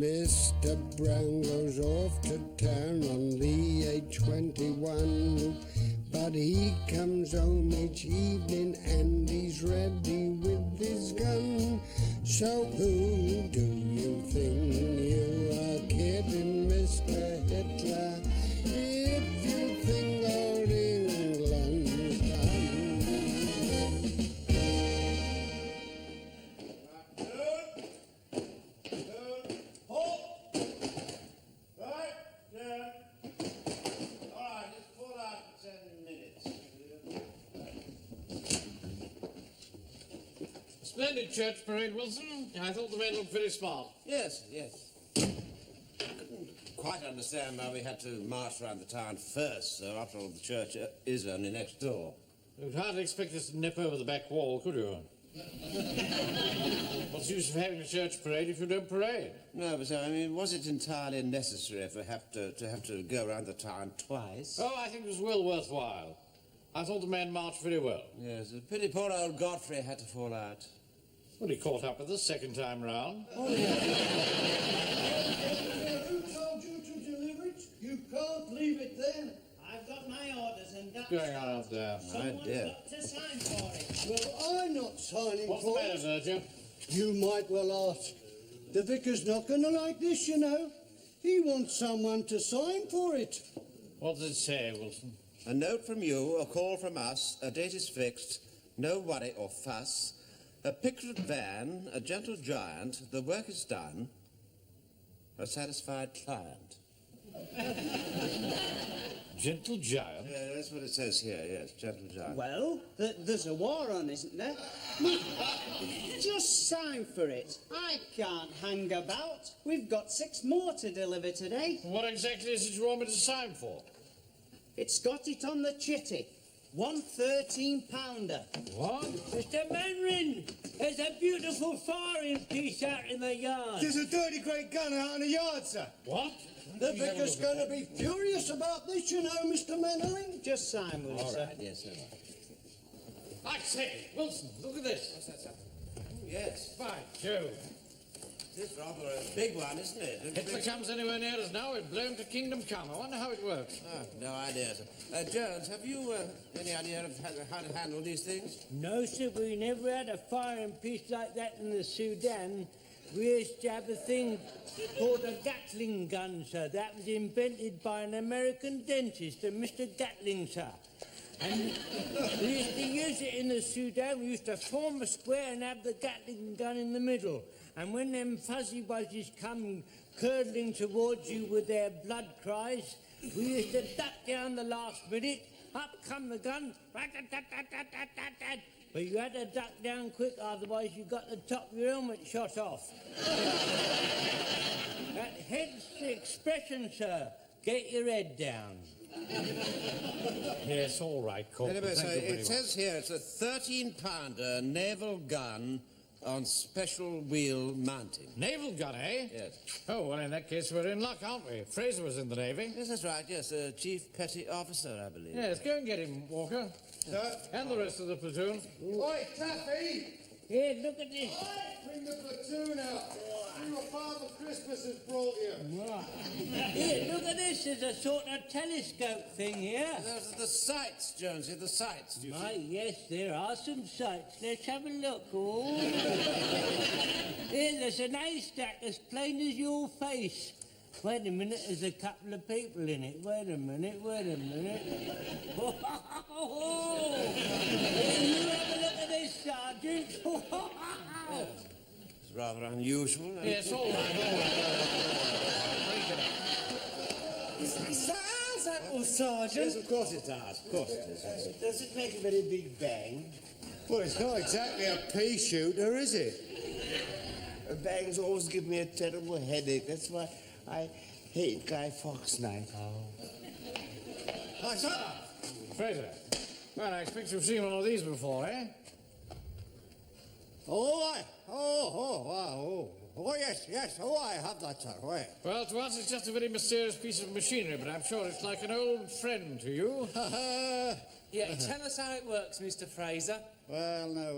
Mr. Brown goes off to town on the A21, but he comes home each evening and he's ready with his gun. So who do you think you are kidding, Mr. Hitler, if you think old England's done? Splendid church parade, Wilson. I thought the men looked very smart. Yes. Couldn't quite understand why we had to march around the town first, so after all the church is only next door. You'd hardly expect us to nip over the back wall, could you? What's the use of having a church parade if you don't parade? No, but I mean, was it entirely necessary if we have to go around the town twice? Oh, I think it was well worthwhile. I thought the men marched very well. Yes, a pity poor old Godfrey had to fall out. Well, he caught up with us second time round. Oh, yeah. Who told you to deliver it? You can't leave it there. I've got my orders and that's What's going on out there? someone's got to sign for it. Well, I'm not signing What's the for matter, it. Sergio? You might well ask. The vicar's not going to like this, you know. He wants someone to sign for it. What does it say, Wilson? A note from you, a call from us, a date is fixed, no worry or fuss, a pictured van, a gentle giant, the work is done, a satisfied client. Gentle giant? Yeah, that's what it says here, yes, gentle giant. Well, there's a war on, isn't there? Just sign for it. I can't hang about. We've got 6 more to deliver today. What exactly is it you want me to sign for? It's got it on the chitty. 1 13-pounder. What? Mr. Manrin, there's a beautiful firing piece out in the yard. There's a dirty great gun out in the yard, sir. What? The vicar's going to be furious about this, you know, Mr. Mannering. Just sign, will you, All sir? right, yes, sir. I say, Wilson, look at this. What's that, sir? Yes. By Jove. This is rather a big one, isn't it? Hitler comes anywhere near us now, we're blown to kingdom come. I wonder how it works. Oh, no idea, sir. Jones, have you any idea of how to handle these things? No, sir, we never had a firing piece like that in the Sudan. We used to have a thing called a Gatling gun, sir. That was invented by an American dentist, a Mr. Gatling, sir. And we used to use it in the Sudan. We used to form a square and have the Gatling gun in the middle. And when them fuzzy wuzzies come curdling towards you with their blood cries, we used to duck down the last minute, up come the gun, rat-tat-tat-tat-tat-tat-tat. But you had to duck down quick, otherwise you got the top of your helmet shot off. Hence the expression, sir, get your head down. Yes, all right, Corporal. Anyway, so Thank you very it much. says here it's a 13-pounder naval gun on special wheel mounting. Naval gun, eh? Yes. Oh, well, in that case, we're in luck, aren't we? Fraser was in the Navy. Yes, that's right, yes, Chief Petty Officer, I believe. Yes, go and get him, Walker. Sir. And the rest of the platoon. Oi, Taffy! Here, look at this. Bring the platoon out. See what Father Christmas has brought you. Here, look at this. There's a sort of telescope thing here. Those are the sights, Jonesy, the sights. Do you My, see? yes, there are some sights. Let's have a look. Oh. Here, there's an haystack as plain as your face. Wait a minute, there's a couple of people in it. Wait a minute. Oh, you have a look at this, Sergeant. It's rather unusual. Yes, all right. Sounds that, oh, Sergeant. Yes, of course it does. Of course it is. Does it make a very big bang? Well, it's not exactly a pea shooter, is it? Bangs always give me a terrible headache. That's why I hate Guy Fawkes night. Hi, sir. Fraser. Well, I expect you've seen one of these before, eh? Oh, I. Oh, yes. Oh, I have that, sir. Oh, yeah. Well, to us it's just a very mysterious piece of machinery, but I'm sure it's like an old friend to you. Yeah, tell us how it works, Mr. Fraser. Well, now,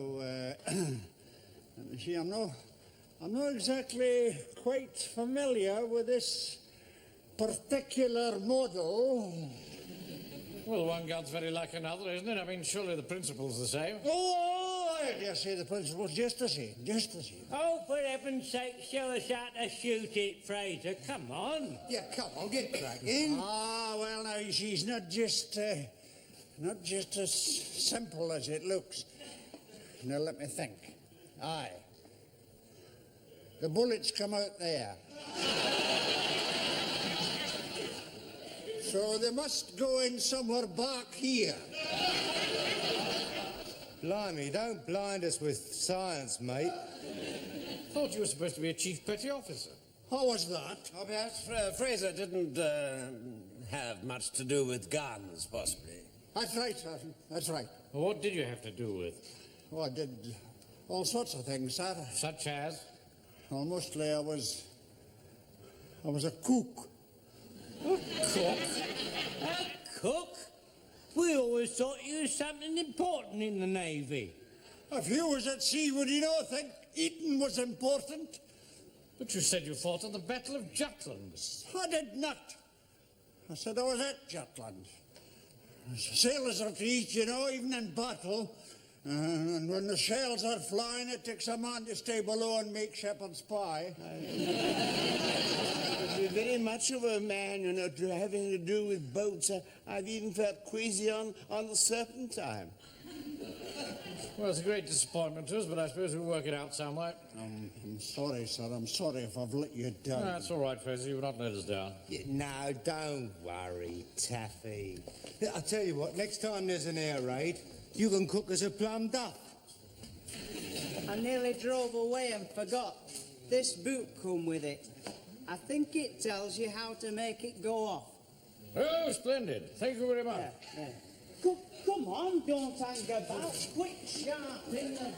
let me see, I'm no I'm not exactly quite familiar with this particular model. Well, one gun's very like another, isn't it? I mean, surely the principle's the same. Oh, I dare say the principle's just the same, just the same. Oh, for heaven's sake, show us how to shoot it, Fraser. Come on. Yeah, come on, get cracking. Ah, well, now, you see, it's not just as simple as it looks. Now, let me think. Aye. The bullets come out there. So they must go in somewhere back here. Blimey, don't blind us with science, mate. Thought you were supposed to be a chief petty officer. How was that? Oh, perhaps Fraser didn't have much to do with guns, possibly. That's right, sir. That's right. Well, what did you have to do with? Oh, I did all sorts of things, sir. Such as? Well, mostly I was a cook. Cook? A cook? We always thought you was something important in the Navy. If you was at sea, would you not think eating was important? But you said you fought at the Battle of Jutland. I did not. I said I was at Jutland. Sailors are to eat, you know, even in battle. And when the shells are flying, it takes a man to stay below and make shepherd's pie. You're very much of a man, you know, to having to do with boats. I've even felt queasy on the Serpentine. Well, it's a great disappointment to us, but I suppose we'll work it out some way. I'm sorry, sir. I'm sorry if I've let you down. No, that's all right, Fraser. You've not let us down. No, don't worry, Taffy. I tell you what, next time there's an air raid, you can cook us a plum duff. I nearly drove away and forgot. This book come with it. I think it tells you how to make it go off. Oh, splendid. Thank you very much. Yeah. Come on, don't hang about. Quick, sharp in the time.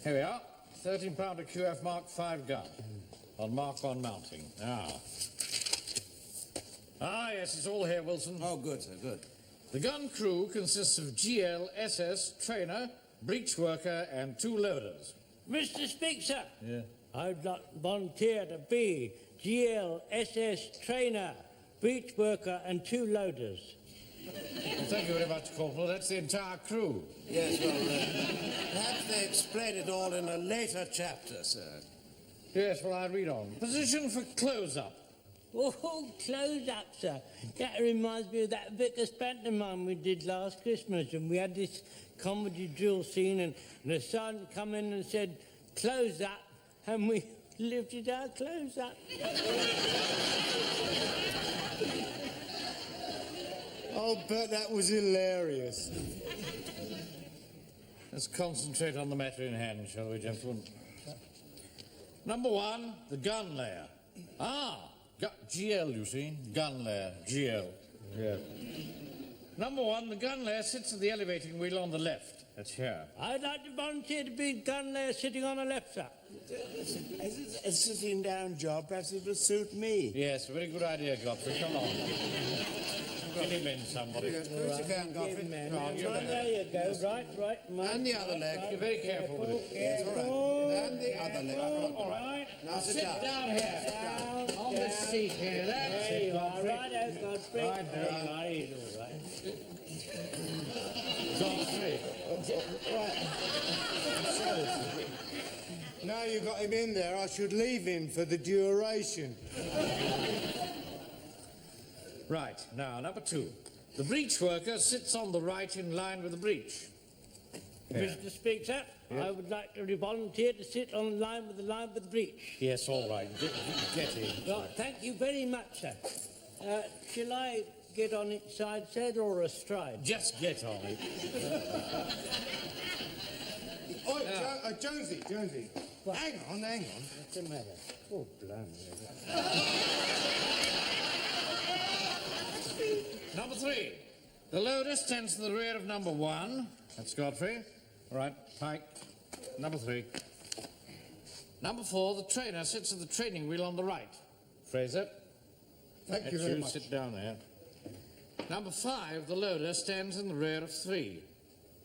Here we are. 13-pounder QF Mark 5 gun. On mark on mounting. Now. Ah, yes, it's all here, Wilson. Oh, good, sir, good. The gun crew consists of GL, SS, trainer, breech worker, and 2 loaders. Mr. Speaker. Yeah. I'd like to volunteer to be GL, SS, trainer, breech worker, and 2 loaders. Well, thank you very much, Corporal. That's the entire crew. Yes, well, perhaps they explain it all in a later chapter, sir. Yes, well, I read on. Position for close-up. Oh, close up, sir. That reminds me of that Vickers pantomime we did last Christmas, and we had this comedy drill scene, and the sergeant come in and said, close up, and we lifted our clothes up. I'll bet that was hilarious. Let's concentrate on the matter in hand, shall we, gentlemen? Number 1, the gun layer. GL, you see. Gun layer, GL. Yeah. Number 1, the gun layer sits at the elevating wheel on the left. That's here. I'd like to volunteer to be gun layer sitting on the left, sir. A sitting down job, perhaps it will suit me. Yes, very good idea, Godfrey. Come on. Get him in, somebody. Yes, please, you can, Godfrey. There you go. Right. And the other leg. You're very careful with it. Yes, all right. And the other leg. All right. Now Sit down here. On this seat here. That's There it, you are. Godfrey. Right, Godfrey. Right, All right. Godfrey. Now you got him in there, I should leave him for the duration. Right, now, number 2. The breech worker sits on the right in line with the breech. Mr. Speaker, I would like to volunteer to sit on the line with the breech. Yes, all right. Get in. Right, thank you very much, sir. Shall I get on its side, sir, or astride? Just get on it. Oh, Jonesy. What? Hang on. What's the matter? Oh, blimey. Number 3. The loader stands to the rear of number 1. That's Godfrey. All right, Pike. Number 3. Number 4, the trainer sits at the training wheel on the right. Fraser. Thank you very much. Sit down there. Number 5, the loader stands in the rear of 3.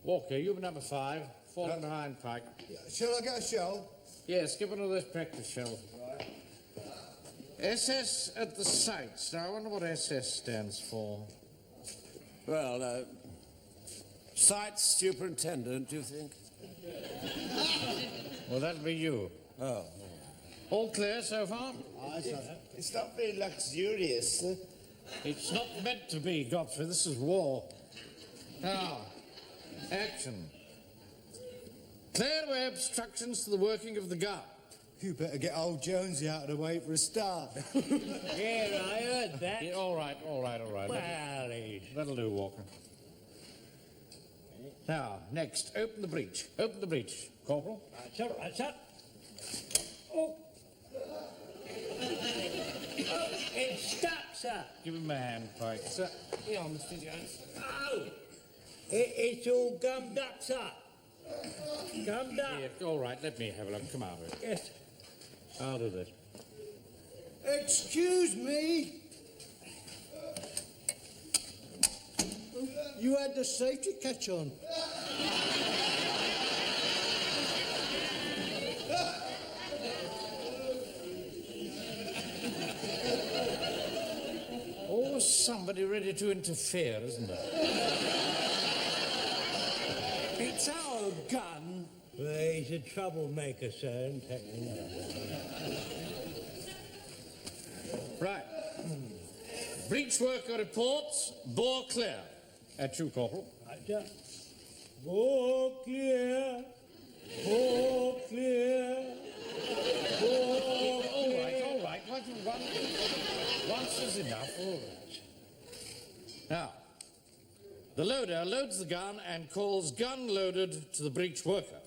Walker, you be number 5. falling behind, Pike. Shall I get a shell? Yes, give one of those practice shells. SS at the sights. Now, I wonder what SS stands for. Well, site superintendent, do you think? Well, that'll be you. Oh. All clear so far? It's not very luxurious, sir. It's not meant to be, Godfrey. This is war. Now, action. Clear away obstructions to the working of the gun. You better get old Jonesy out of the way for a start. Yeah, I heard that. Yeah, all right. Well, That'll do, Walker. Now, next, open the breach. Open the breach, Corporal. That's up. Oh. It's stuck, sir. Give him a hand, Pike. Sir, here, Mr. Jones. Oh. It's all gummed up, sir. Gummed up. Yeah, all right, let me have a look. Come out of it. Yes. I'll do this. Excuse me. You had the safety catch on. Always somebody ready to interfere, isn't there? It's our gun. Well, he's a troublemaker, sir. And Right. Breach worker reports, bore clear. At you, Corporal. Bore clear. Bore clear. Bore clear. All right. Once is enough. All right. Now, the loader loads the gun and calls gun loaded to the breach worker.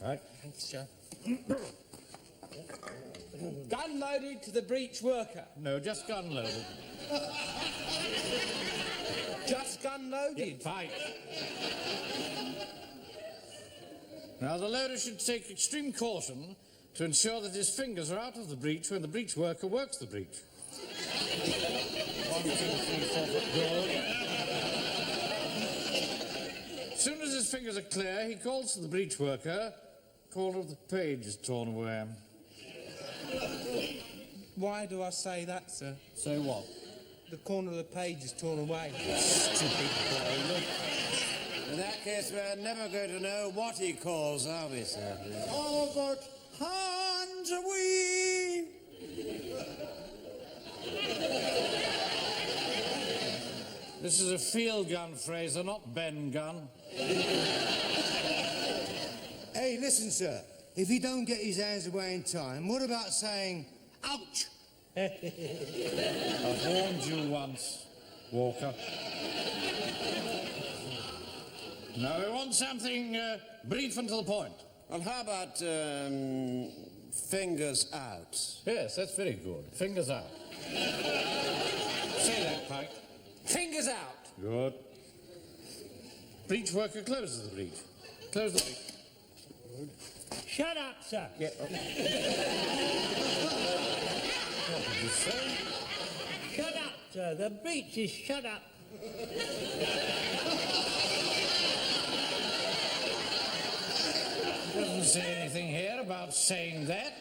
Right? Thanks, sir. Gun loaded to the breach worker. No, just gun loaded. Just gun loaded. Fine. Now, the loader should take extreme caution to ensure that his fingers are out of the breech when the breech worker works the breech. 1, 2, 3, 4, good. As soon as his fingers are clear, he calls to the breech worker. Corner of the page is torn away. Why do I say that, sir? Say what? The corner of the page is torn away. Stupid boy. Look. In that case, we're never going to know what he calls, are we, sir? Oh, but hands away! This is a field gun, Fraser, not Ben gun. Hey, listen, sir. If he don't get his hands away in time, what about saying, ouch? I've warned you once, Walker. Now, we want something brief and to the point. Well, how about fingers out? Yes, that's very good. Fingers out. Say that, Pike. Fingers out. Good. Breach worker closes the breach. Close the breach. Shut up, sir. Yeah. What did you say? Shut up, sir. The breach is shut up. Doesn't say anything here about saying that.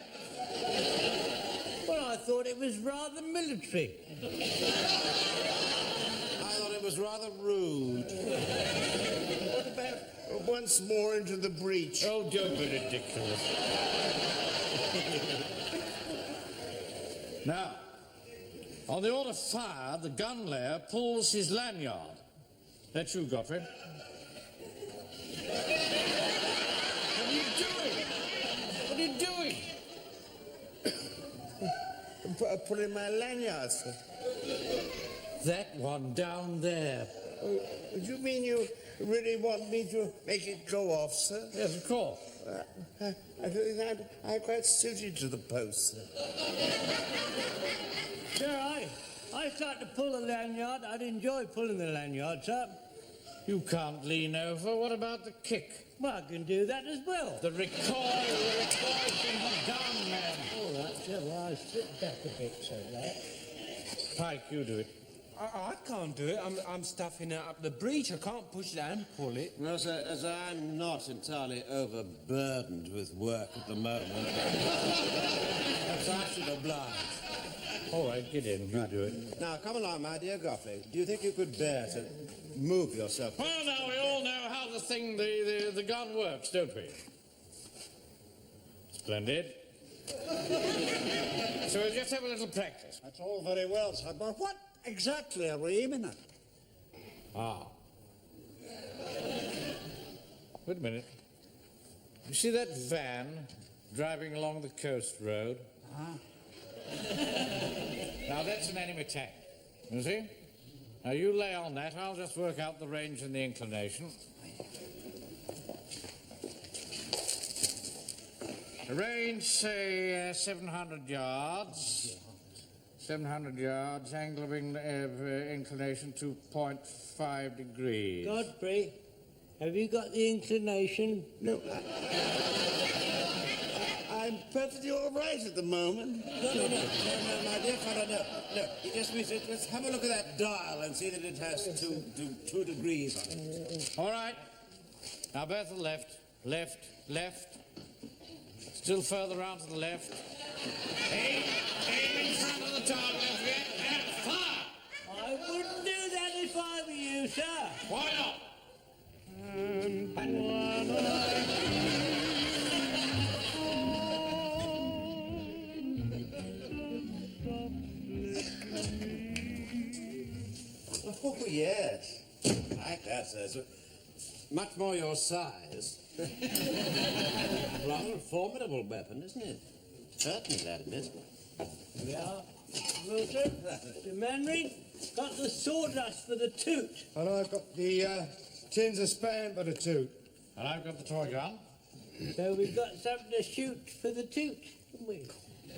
Well, I thought it was rather military. I thought it was rather rude. What about once more into the breach? Oh, don't be ridiculous. Now, on the order fire, the gun layer pulls his lanyard. That's you, Godfrey. What are you doing? What are you doing? Put in my lanyard, sir. That one down there. Do you mean you really want me to make it go off, sir? Yes, of course. I think I'm quite suited to the post, sir. Sir, I start to pull the lanyard. I'd enjoy pulling the lanyard, sir. You can't lean over. What about the kick? Well, I can do that as well. The recoil from the gun, man. All right, sir. Well, I'll sit back a bit, sir. That. Pike, you do it. I can't do it. I'm stuffing it up the breech. I can't push it and pull it. No, sir, as I'm not entirely overburdened with work at the moment, perhaps I should oblige. All right, get in. You do it. Now, come along, my dear Gottfried. Do you think you could bear to move yourself? Well, now, we all know how the gun works, don't we? Splendid. So we'll just have a little practice. That's all very well, sir, but what exactly are we aiming at? Ah. Wait a minute. You see that van driving along the coast road? Now, that's an enemy tank. You see? Now, you lay on that. I'll just work out the range and the inclination. The range, say, 700 yards. 700 yards, angle of inclination 2.5 degrees. Godfrey, have you got the inclination? No, I'm perfectly all right at the moment. No, my dear fellow, no. It just means let's have a look at that dial and see that it has 2 degrees on it. All right. Now, both to the left. Left. Still further round to the left. Aim in front of the target, and fire! I wouldn't do that if I were you, sir. Why not? Oh, yes. I like that, sir. So much more your size. Rather a formidable weapon, isn't it? Certainly, that it is. Yeah. Wilson, the Manring, got the sawdust for the toot. And I've got the tins of spam for the toot. And I've got the toy gun. So we've got something to shoot for the toot, haven't we?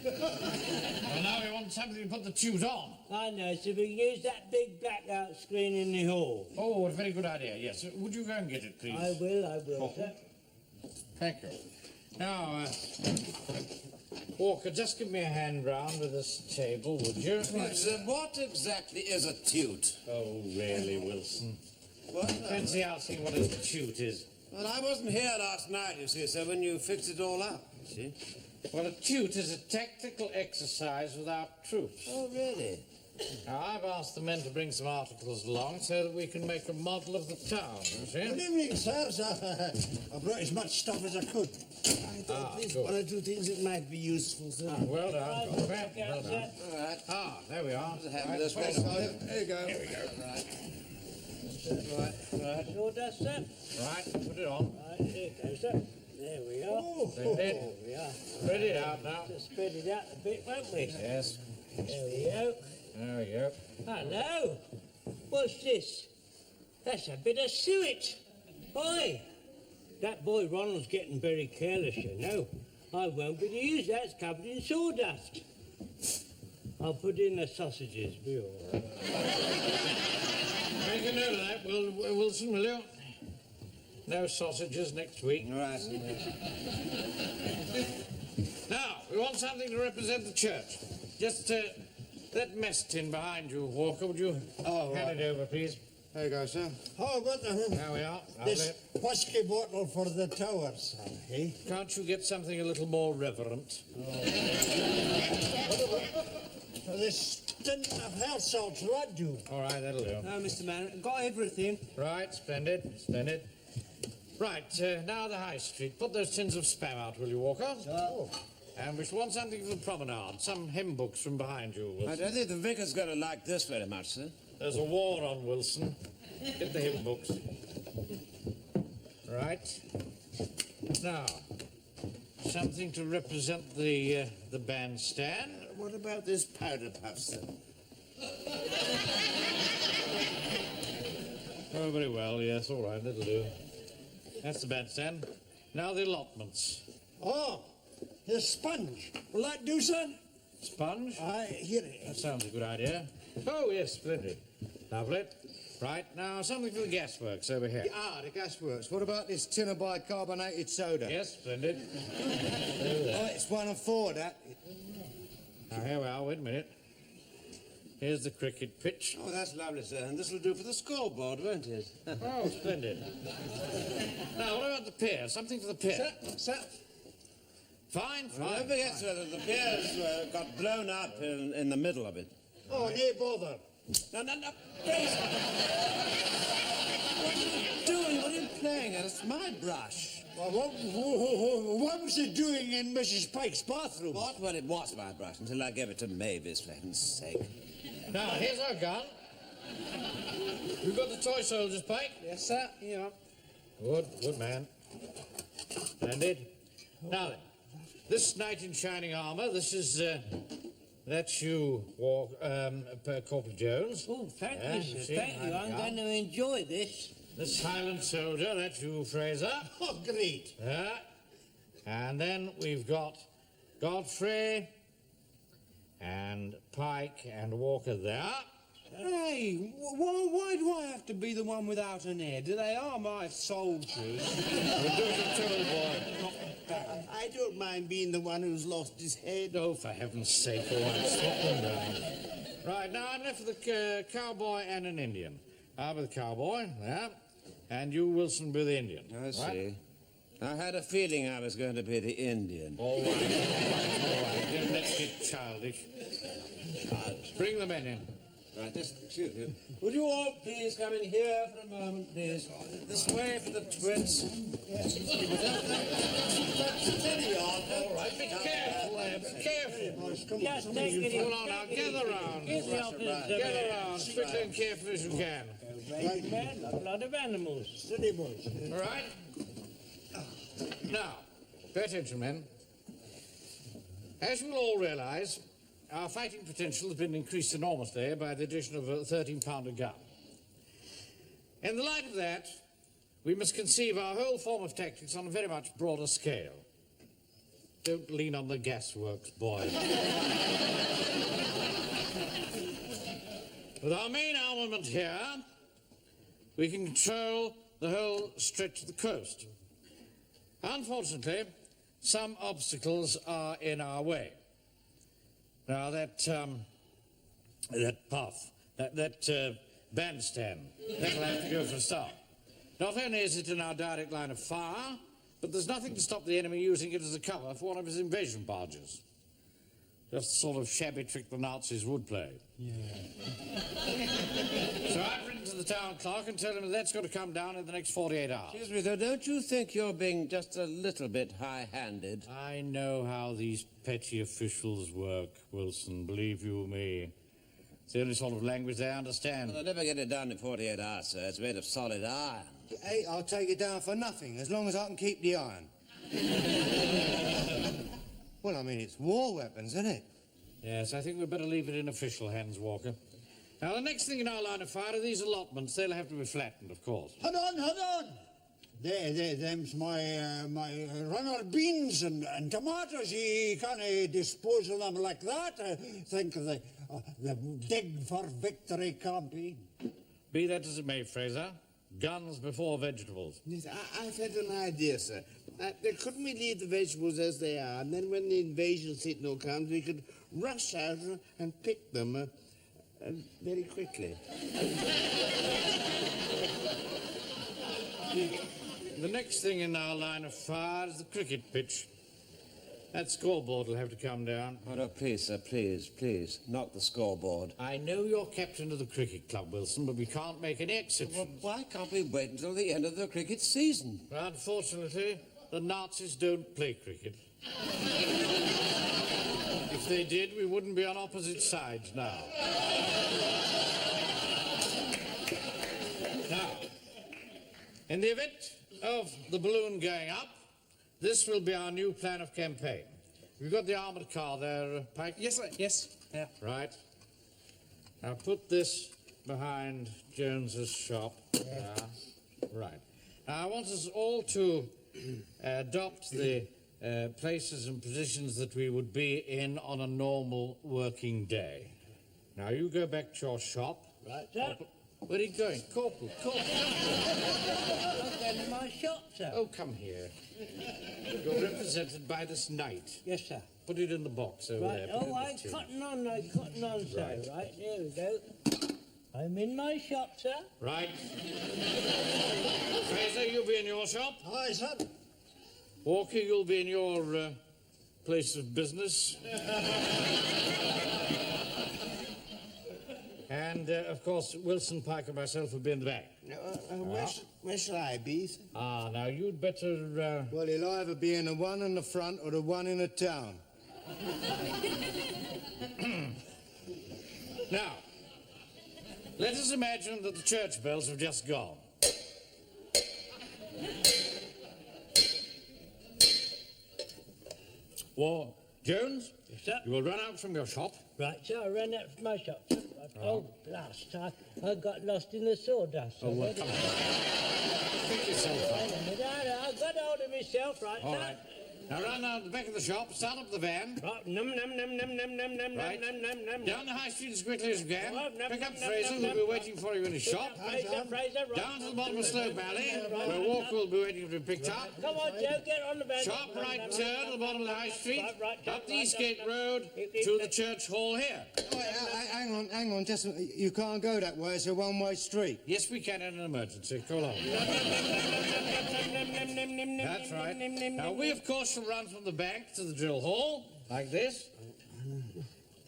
Well, now we want something to put the tute on. I know, so we can use that big blackout screen in the hall. Oh, what a very good idea, yes. Would you go and get it, please? I will, sir. Thank you. Now, Walker, just give me a hand round with this table, would you? Right, sir, what exactly is a toot? Oh, really, Wilson? What? Fancy asking what a toot is. Well, I wasn't here last night, you see, sir, when you fixed it all up, you see. Well, a toot is a tactical exercise without troops. Oh, really? Now, I've asked the men to bring some articles along so that we can make a model of the town, you see? Good evening, sir. I brought as much stuff as I could. I thought there's one or two things that might be useful, sir. Well done. Well done. All right. Ah, there we are. Have this one. There you go. Here we go. Right. Sawdust, sir. Right, put it on. Right, there it goes, sir. There we are. Splendid. There we are. Spread it out now. Just spread it out a bit, won't we? Yes. There we go. There we go. Hello. What's this? That's a bit of suet. Boy, that boy Ronald's getting very careless, you know. I won't be to use that. It's covered in sawdust. I'll put in the sausages, be all right. Make a note of that, Wilson, will you? No sausages next week. All right. Now, we want something to represent the church. Just that mess tin behind you, Walker. Would you hand it over, please? There you go, sir. How about There we are. this whiskey bottle for the tower, sir, eh? Can't you get something a little more reverent? For this stint of health salts, will that do? All right, that'll do. No, Mr. Manning, got everything. Right, splendid. Right, now the High Street. Put those tins of spam out, will you, Walker? Oh. And we shall want something for the promenade. Some hymn books from behind you, I Wilson. don't think the vicar's going to like this very much, sir. There's a war on, Wilson. Get the hymn books. Right. Now, something to represent the bandstand. What about this powder puff, sir? Oh, very well, yes, all right, that'll do. That's the bandstand. Now the allotments. Oh, the sponge. Will that do, sir? Sponge? Here it That is. sounds a good idea. Oh, yes, splendid. Lovely. Right, now something for the gasworks over here. Ah, the gasworks. What about this tin of bicarbonated soda? Yes, splendid. Oh, it's 1 and 4, that. Now, here we are, wait a minute. Here's the cricket pitch. Oh, that's lovely, sir. And this will do for the scoreboard, won't it? Oh, splendid. Now, what about the pier? Something for the pier? Sir. Fine, Well, fine. don't forget, sir, that the piers got blown up in the middle of it. Oh, no bother. No. Please. What are you doing? What are you playing at? It's my brush. Well, what was it doing in Mrs. Pike's bathroom? What? Well, it was my brush until I gave it to Mavis, for heaven's sake. Now, here's our gun. We've got the toy soldiers, Pike. Yes, sir. Here. Good man. Splendid. Now then, this knight in shining armour, this is, that's you, Corporal Jones. Oh, thank Yeah, you, sir. see, Thank you. I'm going to enjoy this. This Highland soldier, that's you, Fraser. Oh, great. Yeah. And then we've got Godfrey and Pike and Walker there. Hey, why do I have to be the one without an head? They are my soldiers. We'll do it too, boy. I don't mind being the one who's lost his head. Oh, for heaven's sake, all right, stop them down. Right, now I'm left with a cowboy and an Indian. I'll be the cowboy, yeah, and you, Wilson, be the Indian. I see. Right? I had a feeling I was going to be the Indian. All right, all right. Let's get childish. Bring the men in. Right, just excuse me. Would you all please come in here for a moment, please? This way for the twins. Steady on. All right, be careful there, be careful. Just take it Hold on now, gather round. Get the officers Gather round, as quickly and carefully as you can. Right, man. A lot of animals. Steady, boys. All right? Now, pay attention, men. As you will all realise, our fighting potential has been increased enormously by the addition of a 13-pounder gun. In the light of that, we must conceive our whole form of tactics on a very much broader scale. Don't lean on the gasworks, boy. With our main armament here, we can control the whole stretch of the coast. Unfortunately, some obstacles are in our way. Now, that path, that bandstand, that'll have to go for a start. Not only is it in our direct line of fire, but there's nothing to stop the enemy using it as a cover for one of his invasion barges. Just the sort of shabby trick the Nazis would play. Yeah. So I've written to the town clerk and tell him that's got to come down in the next 48 hours. Excuse me, though, don't you think you're being just a little bit high-handed? I know how these petty officials work, Wilson, believe you me. It's the only sort of language they understand. Well, they'll never get it done in 48 hours, sir. It's made of solid iron. Hey, I'll take it down for nothing, as long as I can keep the iron. Well, I mean, it's war weapons, isn't it? Yes, I think we'd better leave it in official hands, Walker. Now, the next thing in our line of fire are these allotments. They'll have to be flattened, of course. Hold on. Them's my runner beans and tomatoes. You can't dispose of them like that. I think the dig for victory campaign. Be that as it may, Fraser, guns before vegetables. Yes, I've had an idea, sir. Couldn't we leave the vegetables as they are, and then when the invasion signal comes, we could rush out and pick them very quickly? The next thing in our line of fire is the cricket pitch. That scoreboard will have to come down. Oh, no, please, sir, please, knock the scoreboard. I know you're captain of the cricket club, Wilson, but we can't make any exceptions. Well, why can't we wait until the end of the cricket season? Unfortunately, the Nazis don't play cricket. If they did, we wouldn't be on opposite sides now. Now, in the event of the balloon going up, this will be our new plan of campaign. You've got the armoured car there, Pike? Yes, sir. Yes. Yeah. Right. Now put this behind Jones's shop. Right. Now I want us all to adopt the places and positions that we would be in on a normal working day. Now you go back to your shop. Right, sir. Where are you going? Corporal, Corporal. I'm going to my shop, sir. Oh, come here. You're represented by this knight. Yes, sir. Put it in the box over Right, there. Put it in the right, tin. cotton on, sir. Right, there we go. I'm in my shop, sir. Right. Fraser, you'll be in your shop. Aye, sir. Walker, you'll be in your place of business. And, of course, Wilson, Pike and myself will be in the back. Where shall I be, sir? Ah, now, you'd better... Well, he'll either be in the one in the front or the one in the town. Now, let us imagine that the church bells have just gone. Jones? Yes, sir. You will run out from your shop. Right, sir, I ran out from my shop, sir. Right. Oh, blast, I got lost in the sawdust. Oh, well, come on. Pick yourself up. Wait a minute, I got hold of myself, right, All sir. right. Now run down to the back of the shop, start up the van. Right, num, Right. num. Down the high street as quickly as you can. Oh, num, Pick up num, Fraser, num, who'll num. be waiting for you in his shop. Fraser, right. Down to the bottom of Slope Valley, where Walker will be waiting to be picked up. Come on, Joe, get on the van. Sharp right turn to the bottom of the high street, Right, up the right, Eastgate right. Road to the church hall here. Oh, hang on, just you can't go that way. It's a one-way street. Yes, we can in an emergency. Go along. That's right. Now, we, of course, shall run from the bank to the drill hall, like this.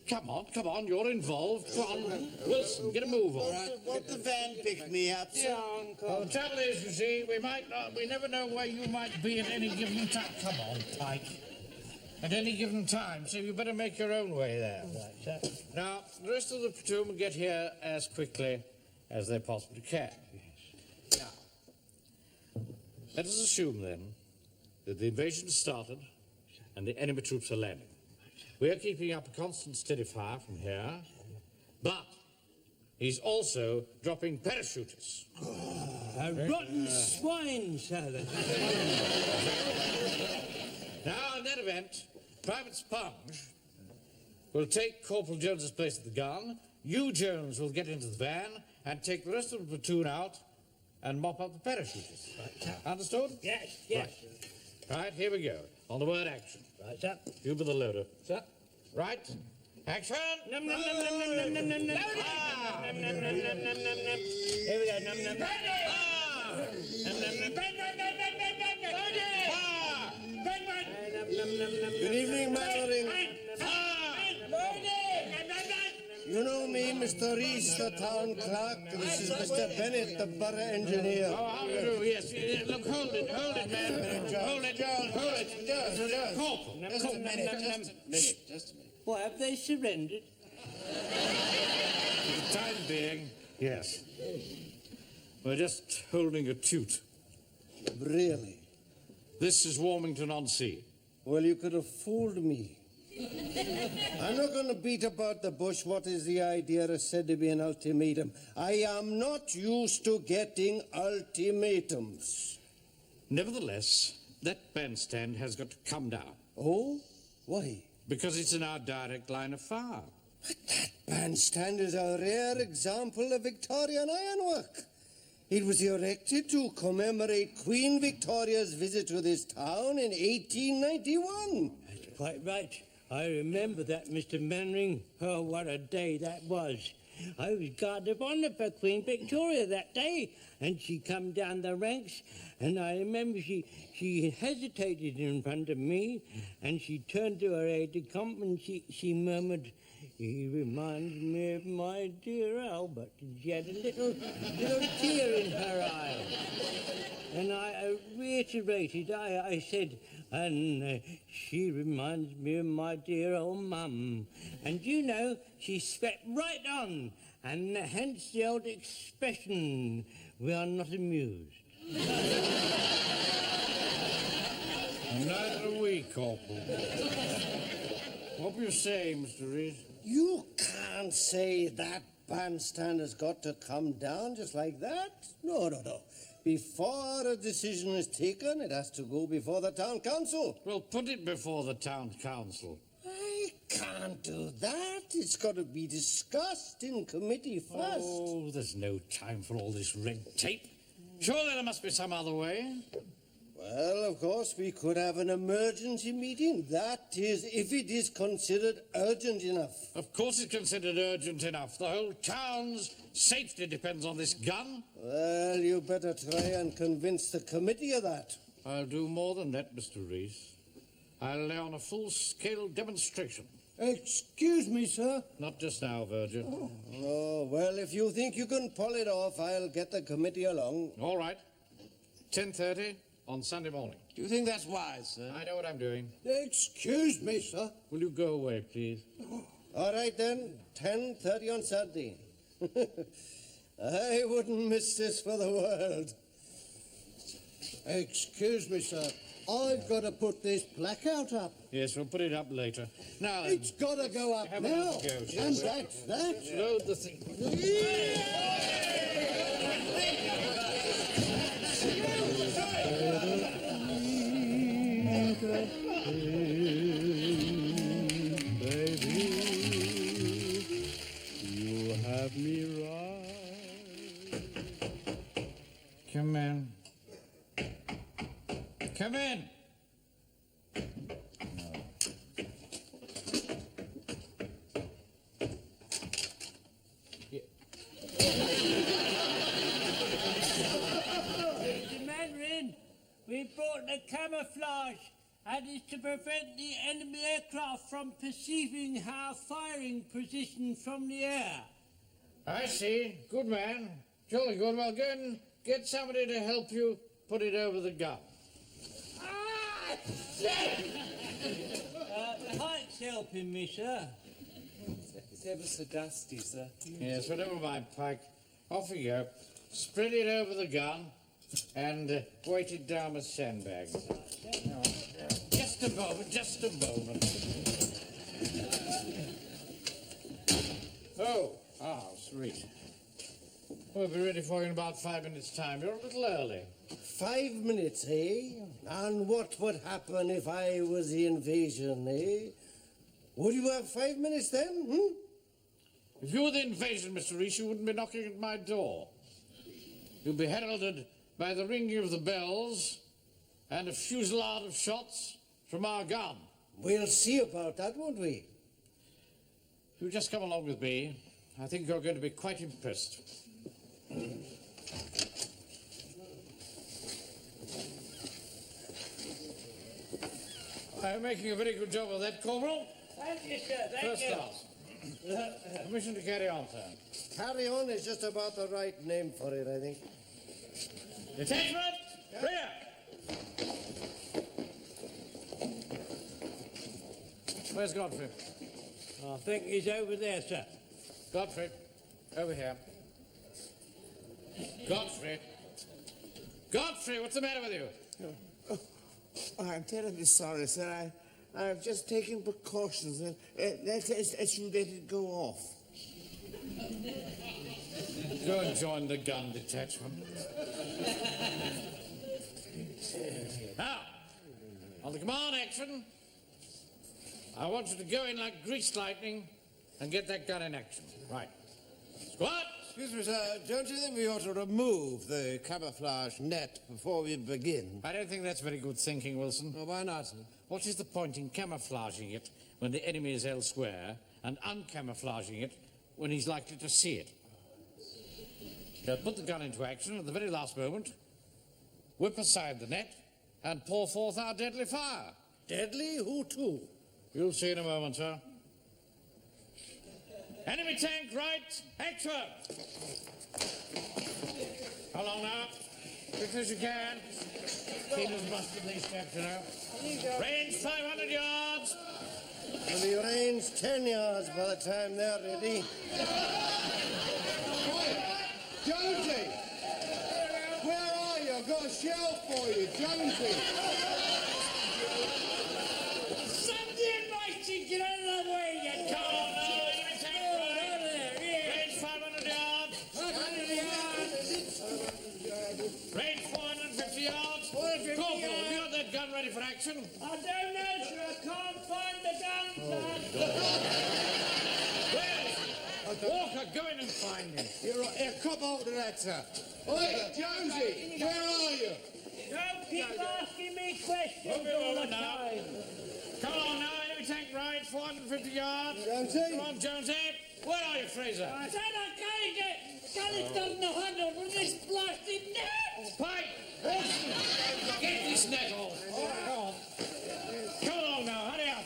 Come on, you're involved. Come on, Wilson, get a move on. All right, won't the van pick me up, sir? Well, the trouble is, you see, we never know where you might be at any given time. Come on, Pike. At any given time, so you better make your own way there. Right, sir. Now, the rest of the platoon will get here as quickly as they possibly can. Now, let us assume, then, that the invasion has started and the enemy troops are landing. We are keeping up a constant steady fire from here, but he's also dropping parachutists. Rotten swine, sir. Now, in that event, Private Sponge will take Corporal Jones's place at the gun. You, Jones, will get into the van and take the rest of the platoon out and mop up the parachutists. Right. Understood? Yes. Right, here we go. On the word action. Right, sir. You be the loader. Sir. Right. Action! Here we go. Good evening, Mannering. You know me, Mr. Reese, the town clerk. This is Mr. Bennett, the borough engineer. Oh, how do you do? Yes. Look, hold it, man. Hold it. Corporal. Just a minute. What, have they surrendered? For the time being, yes. We're just holding a toot. Really? This is Warmington-on-Sea. Well, you could have fooled me. I'm not going to beat about the bush. What is the idea of said to be an ultimatum? I am not used to getting ultimatums. Nevertheless, that bandstand has got to come down. Oh? Why? Because it's in our direct line of fire. But that bandstand is a rare example of Victorian ironwork. It was erected to commemorate Queen Victoria's visit to this town in 1891. That's quite right. I remember that, Mr. Mannering. Oh, what a day that was. I was guard of honour for Queen Victoria that day, and she come down the ranks, and I remember she hesitated in front of me, and she turned to her aide-de-camp and she murmured, "He reminds me of my dear Albert." And she had a little tear in her eye. And I reiterated, I said, "And she reminds me of my dear old mum." And you know, she swept right on, and hence the old expression, "We are not amused." Neither are we, Corporal. What were you saying, Mr. Reese? You can't say that bandstand has got to come down just like that. No. Before a decision is taken, it has to go before the town council. Well, put it before the town council. I can't do that. It's got to be discussed in committee first. Oh, there's no time for all this red tape. Surely there must be some other way. Well, of course, we could have an emergency meeting. That is, if it is considered urgent enough. Of course it's considered urgent enough. The whole town's safety depends on this gun. Well, you better try and convince the committee of that. I'll do more than that, Mr. Reese. I'll lay on a full-scale demonstration. Excuse me, sir. Not just now, Virgin. Oh, well, if you think you can pull it off, I'll get the committee along. All right. 10:30 on Sunday morning. Do you think that's wise, sir? I know what I'm doing. Excuse me, sir. Will you go away, please? All right, then. 10:30 on Saturday. I wouldn't miss this for the world. Excuse me, sir. I've got to put this placard up. Yes, we'll put it up later. Now, It's got to go up have now. another go, shall And we? that's that. Load the thing. Baby, you have me right. Come in. Come in. Mr. Mandarin, we brought the camouflage, and it's to prevent the enemy aircraft from perceiving our firing position from the air. I see. Good man. Jolly good. Well, go and get somebody to help you put it over the gun. The height's helping me, sir. It's ever so dusty, sir. Yes, well, never mind, Pike. Off you go. Spread it over the gun and weight it down with sandbags. Now, just a moment, just a moment. Sweet. We'll be ready for you in about 5 minutes' time. You're a little early. 5 minutes, eh? And what would happen if I was the invasion, eh? Would you have 5 minutes then, If you were the invasion, Mr. Reese, you wouldn't be knocking at my door. You'd be heralded by the ringing of the bells and a fusillade of shots from our gun. We'll see about that, won't we? If you just come along with me, I think you're going to be quite impressed. I'm making a very good job of that, Corporal. Thank you, sir. Thank First you. class. Permission to carry on, sir. Carry on is just about the right name for it, I think. Detachment, rear! Where's Godfrey? I think he's over there, sir. Godfrey, over here. Godfrey. Godfrey, what's the matter with you? I'm terribly sorry, sir. I've just taken precautions. Let's let it go off. Go and join the gun detachment. Now, on the command action, I want you to go in like greased lightning and get that gun in action. Right. Squad! Excuse me, sir. Don't you think we ought to remove the camouflage net before we begin? I don't think that's very good thinking, Wilson. Well, why not, sir? What is the point in camouflaging it when the enemy is elsewhere and uncamouflaging it when he's likely to see it? Now, put the gun into action at the very last moment, whip aside the net, and pour forth our deadly fire. Deadly? Who to? You'll see in a moment, sir. Enemy tank right, action! How long now? Quick as you can. Keep as much of these chaps, you know. Range 500 yards. Will be range 10 yards by the time they're ready. Jonesy! Where are you? I've got a shell for you, Jonesy! Somebody invited, get out of the way, you Come on now, enemy tank right. Range 500 yards. 500 yards. Range 450 yards. Corporal, have you got that gun ready for action? I don't know, sir. I can't find the gun, sir. Walker, go in and find him. You're right. Here, come out to that, sir. Oi, Jonesy, where are you? Don't keep asking me questions Move it all the over now. time. Come on now, enemy tank right, 450 yards. Jonesy? Come on, Jonesy. Where are you, Fraser? I said I can't get... Gallus doesn't know how to run this blasted net. Pike! Get this net off. Come along now, hurry up.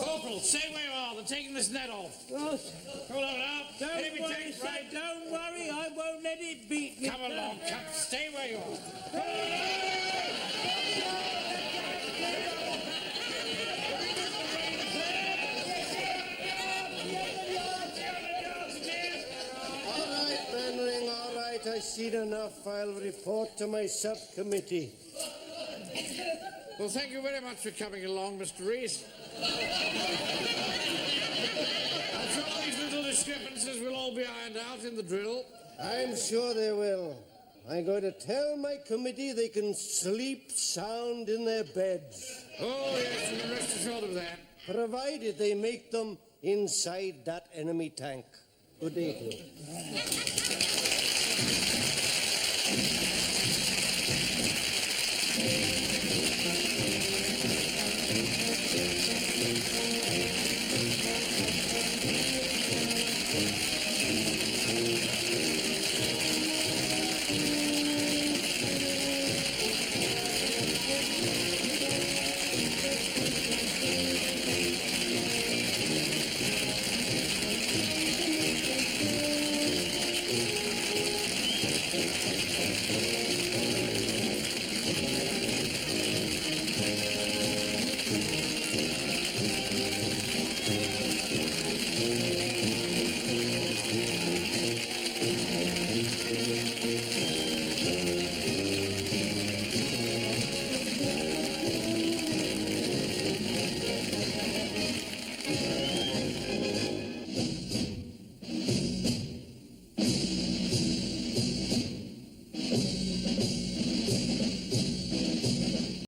Corporal, stay where you are. They're taking this net off. Oh, Come along now. don't Enemy worry, tank sir, right. don't worry. I won't let it beat me. Come along, come. Stay where you are. All right, Manring, all right. I've seen enough. I'll report to my subcommittee. Well, thank you very much for coming along, Mr. Rees. I'm sure these little discrepancies will all be ironed out in the drill. I'm sure they will. I'm going to tell my committee they can sleep sound in their beds, Oh, yes, you can rest assured of that. provided they make them inside that enemy tank. Good day to you.